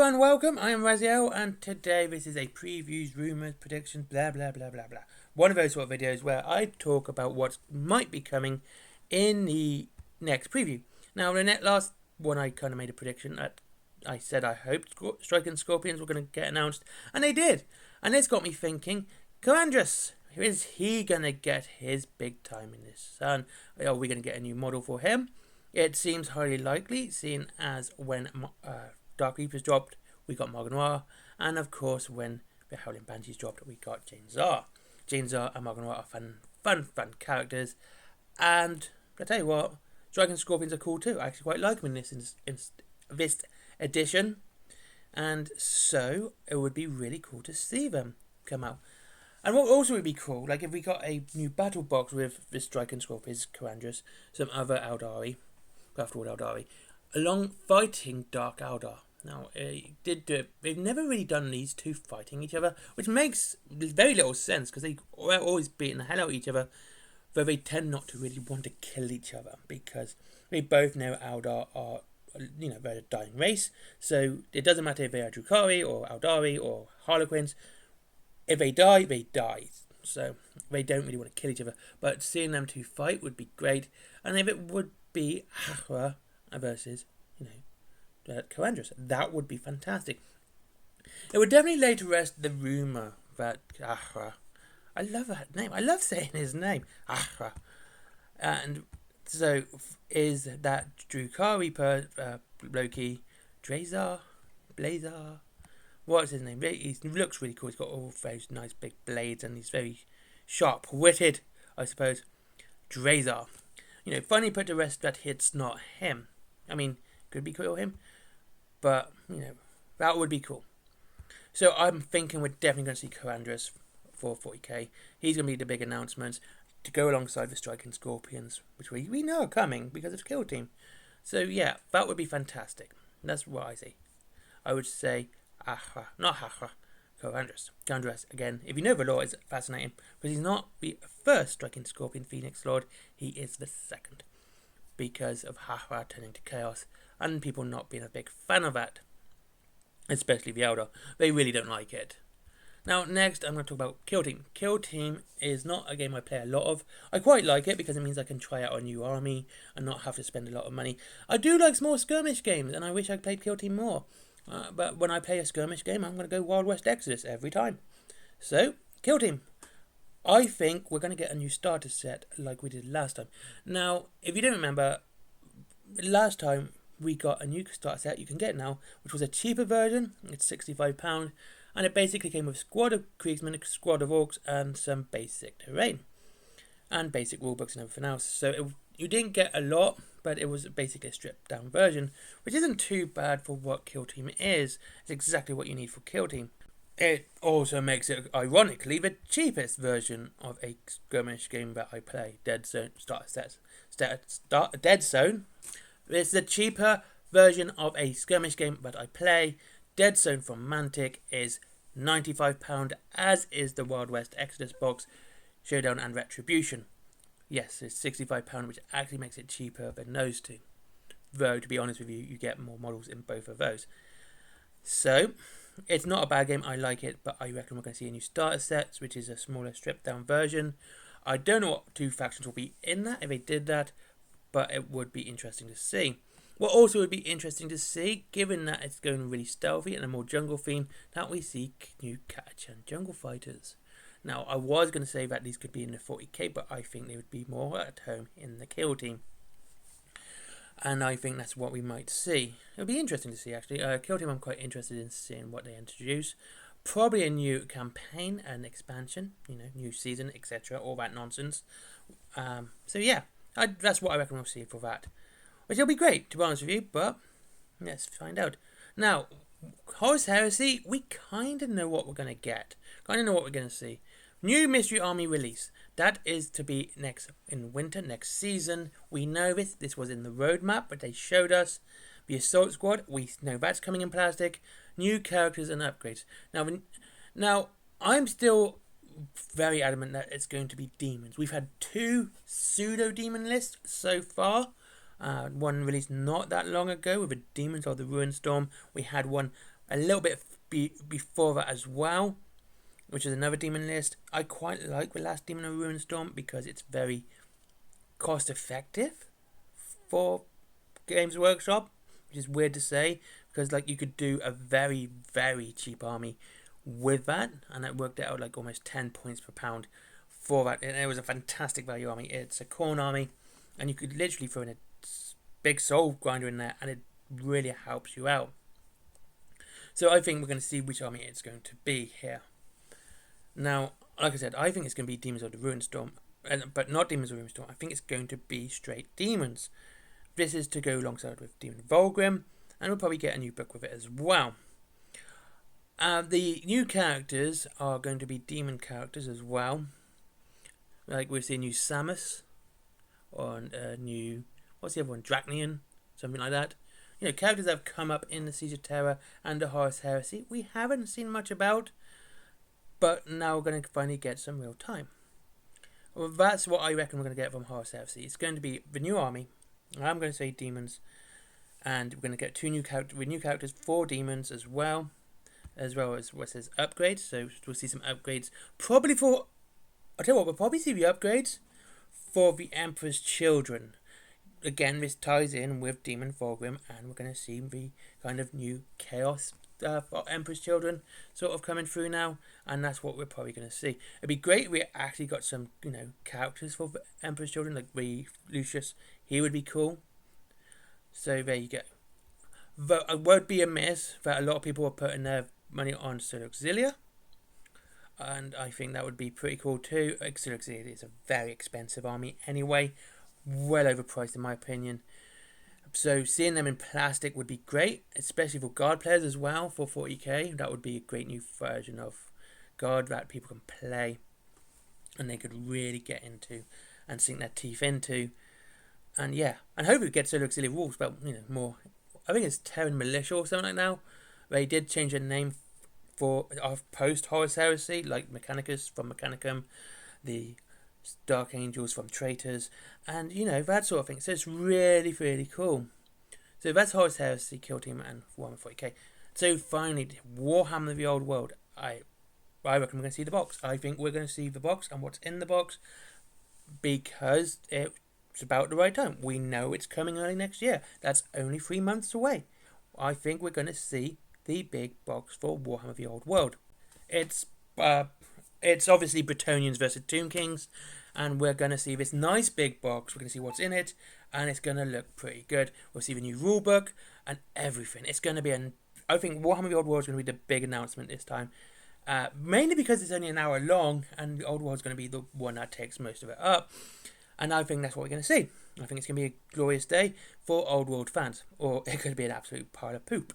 Hello and welcome, I am Raziel, and today this is a previews, rumours, predictions, blah blah blah blah blah. One of those sort of videos where I talk about what might be coming in the next preview. Now, the last one I kind of made a prediction that I said I hoped Striking Scorpions were going to get announced, and they did. And it's got me thinking, Coandrus, is he going to get his big time in this? Are we going to get a new model for him? It seems highly likely, seeing as when Dark Reapers dropped, we got Marganoir, and of course when the Howling Banshees dropped, we got Jane Zar. Jane Zar and Marganoir are fun characters, and I tell you what, Striking Scorpions are cool too. I actually quite like them in this edition, and so it would be really cool to see them come out. And what also would be cool, like if we got a new battle box with the Striking Scorpions, Coandrus, some other Aldari, Craftworld Aldari, along fighting Dark Aldar. Now, did do it. They've never really done these two fighting each other, which makes very little sense because they are always beating the hell out of each other, though they tend not to really want to kill each other because we both know Aldar are, they're a dying race. So it doesn't matter if they are Drukhari or Aldari or Harlequins. If they die, they die. So they don't really want to kill each other. But seeing them two fight would be great. And if it would be Hahra versus, Coandrus, that would be fantastic. It would definitely lay to rest the rumour that Ahra, I love that name, I love saying his name, Ahra, and so is that Drukhari Loki, Blazar, what's his name? He looks really cool. He's got all those nice big blades and he's very sharp-witted, I suppose. Drazar. Finally put to rest that it's not him. I mean, could be cool him, but, that would be cool. So I'm thinking we're definitely going to see Coandrus for 40k. He's going to be the big announcements to go alongside the Striking Scorpions, which we know are coming because of Kill Team. So yeah, that would be fantastic. That's what I say. I would say, Coandrus. Coandrus, again, if you know the lore, is fascinating, but he's not the first Striking Scorpion Phoenix Lord, he is the second. Because of Hahra turning to Chaos, and people not being a big fan of that. Especially the Eldar. They really don't like it. Now, next, I'm going to talk about Kill Team. Kill Team is not a game I play a lot of. I quite like it because it means I can try out a new army and not have to spend a lot of money. I do like small skirmish games, and I wish I played Kill Team more. But when I play a skirmish game, I'm going to go Wild West Exodus every time. So, Kill Team. I think we're going to get a new starter set like we did last time. Now, if you don't remember, last time we got a new starter set, you can get now, which was a cheaper version. It's £65, and it basically came with a squad of Kriegsmen, a squad of Orcs, and some basic terrain. And basic rulebooks and everything else. So you didn't get a lot, but it was basically a stripped down version, which isn't too bad for what Kill Team is. It's exactly what you need for Kill Team. It also makes it, ironically, the cheapest version of a skirmish game that I play, Dead Zone starter sets. Dead Zone. It's the cheaper version of a skirmish game that I play. Dead Zone from Mantic is £95, as is the Wild West Exodus box, Showdown and Retribution. Yes, it's £65, which actually makes it cheaper than those two. Though, to be honest with you, you get more models in both of those. So, it's not a bad game, I like it, but I reckon we're going to see a new starter set, which is a smaller stripped down version. I don't know what two factions will be in that, if they did that, but it would be interesting to see. What also would be interesting to see, given that it's going really stealthy and a more jungle theme, that we see new Katachan jungle fighters. Now, I was going to say that these could be in the 40k, but I think they would be more at home in the Kill Team. And I think that's what we might see. It'll be interesting to see, actually. Kill Team, I'm quite interested in seeing what they introduce. Probably a new campaign and expansion, new season, etc. All that nonsense. So yeah, that's what I reckon we'll see for that. Which will be great, to be honest with you, but let's find out. Now, Horus Heresy, we kind of know what we're going to get. Kind of know what we're going to see. New Mystery Army release. That is to be in winter, next season. We know this. This was in the roadmap, but they showed us. The Assault Squad, we know that's coming in plastic. New characters and upgrades. Now I'm still very adamant that it's going to be demons. We've had 2 pseudo-demon lists so far. One released not that long ago with the Demons of the Ruin Storm. We had one a little bit before that as well, which is another demon list. I quite like the last Demon of Ruinstorm because it's very cost effective for Games Workshop, which is weird to say because like you could do a very, very cheap army with that, and that worked out like almost 10 points per pound for that, and it was a fantastic value army. It's a corn army, and you could literally throw in a big soul grinder in there, and it really helps you out. So I think we're going to see which army it's going to be here. Now, like I said, I think it's going to be Demons of the Ruinstorm, but not Demons of the Ruinstorm. I think it's going to be straight Demons. This is to go alongside with Demon Volgrim, and we'll probably get a new book with it as well. The new characters are going to be demon characters as well. Like we'll see a new Samus, or a new, what's the other one, Dracnian, something like that. You know, characters that have come up in the Siege of Terror and the Horus Heresy we haven't seen much about, but now we're going to finally get some real time. Well, that's what I reckon we're going to get from Horus Heresy. It's going to be the new army. I'm going to say demons, and we're going to get new characters for demons as well as what says upgrades. So we'll see some upgrades. Probably for, I'll tell you what, we'll probably see the upgrades for the Emperor's Children. Again, this ties in with Demon Volgrim, and we're going to see the kind of new Chaos for Emperor's Children sort of coming through now, and that's what we're probably going to see. It'd be great if we actually got some, you know, characters for Emperor's Children, like Lucius. He would be cool. So there you go. But it won't be amiss that a lot of people are putting their money on Soul Auxilia, and I think that would be pretty cool too. Soul Auxilia is a very expensive army anyway, well overpriced in my opinion. So seeing them in plastic would be great, especially for guard players as well for 40k. That would be a great new version of guard that people can play, and they could really get into and sink their teeth into. And yeah, and hopefully get Soul Auxilia rules, but you know, more. I think it's Terran Militia or something like now. They did change their name for post Horus Heresy, like Mechanicus from Mechanicum, the Dark Angels from Traitors, and you know, that sort of thing. So it's really, really cool. So that's Horus Heresy, Kill Team, and Warhammer 40k. So finally, Warhammer the Old World. I reckon we're going to see the box. I think we're going to see the box and what's in the box, because it's about the right time. We know it's coming early next year. That's only 3 months away. I think we're going to see the big box for Warhammer the Old World. It's obviously Bretonnians versus Tomb Kings, and we're going to see this nice big box. We're going to see what's in it, and it's going to look pretty good. We'll see the new rulebook and everything. It's going to be I think Warhammer the Old World is going to be the big announcement this time. Mainly because it's only an hour long, and the Old World is going to be the one that takes most of it up. And I think that's what we're going to see. I think it's going to be a glorious day for Old World fans, or it could be an absolute pile of poop.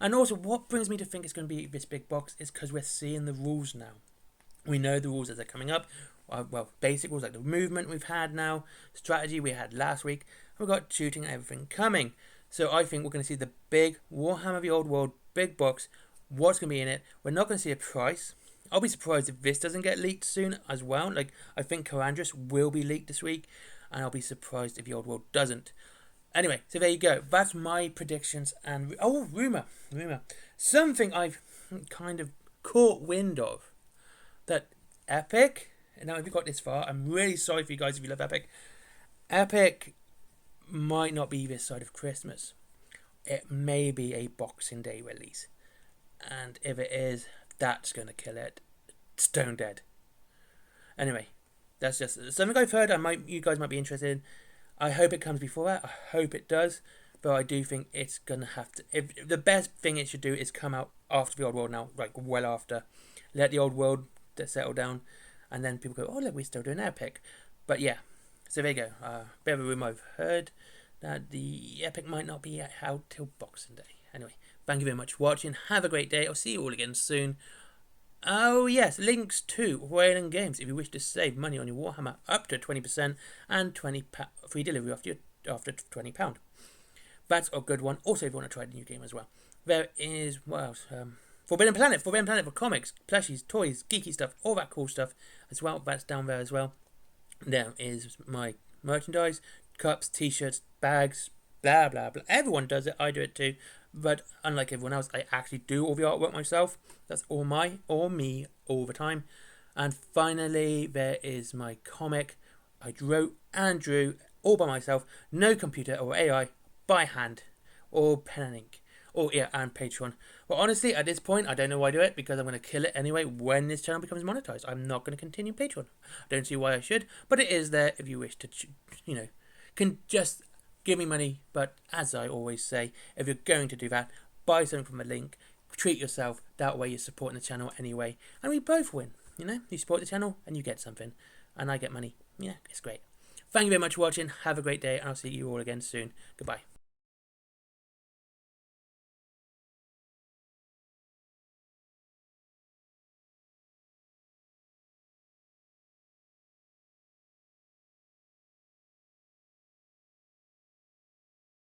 And also, what brings me to think it's going to be this big box is because we're seeing the rules now. We know the rules as they're coming up. Well, basic rules like the movement we've had now, strategy we had last week, and we've got shooting and everything coming. So I think we're going to see the big Warhammer the Old World big box. What's going to be in it? We're not going to see a price. I'll be surprised if this doesn't get leaked soon as well. Like, I think Karandras will be leaked this week, and I'll be surprised if the Old World doesn't. Anyway, so there you go. That's my predictions. And rumor. Something I've kind of caught wind of, that Epic, now if you got this far, I'm really sorry for you guys if you love Epic. Epic might not be this side of Christmas. It may be a Boxing Day release. And if it is, that's going to kill it. Stone dead. Anyway, that's just something I've heard. You guys might be interested in. I hope it comes before that. I hope it does. But I do think it's going to have to... If the best thing it should do is come out after the Old World now. Like, well after. Let the Old World settle down. And then people go, oh, look, we're still doing Epic. But yeah. So there you go. Bit of a rumour I've heard that the Epic might not be out till Boxing Day. Anyway, thank you very much for watching. Have a great day. I'll see you all again soon. Oh yes, links to Wayland Games if you wish to save money on your Warhammer up to 20% and £20 free delivery after £20. That's a good one. Also, if you want to try the new game as well, there is what else? Forbidden Planet for comics, plushies, toys, geeky stuff, all that cool stuff as well. That's down there as well. There is my merchandise, cups, t-shirts, bags, blah blah blah. Everyone does it. I do it too. But unlike everyone else, I actually do all the artwork myself. That's all me, all the time. And finally, there is my comic. I wrote and drew all by myself, no computer or AI, by hand, or pen and ink. Oh yeah, and Patreon. Well, honestly, at this point, I don't know why I do it, because I'm going to kill it anyway when this channel becomes monetized. I'm not going to continue Patreon. I don't see why I should, but it is there if you wish to, can just give me money. But as I always say, if you're going to do that, buy something from a link, treat yourself. That way you're supporting the channel anyway, and we both win. You support the channel and you get something, and I get money. Yeah, it's great. Thank you very much for watching. Have a great day, and I'll see you all again soon. Goodbye.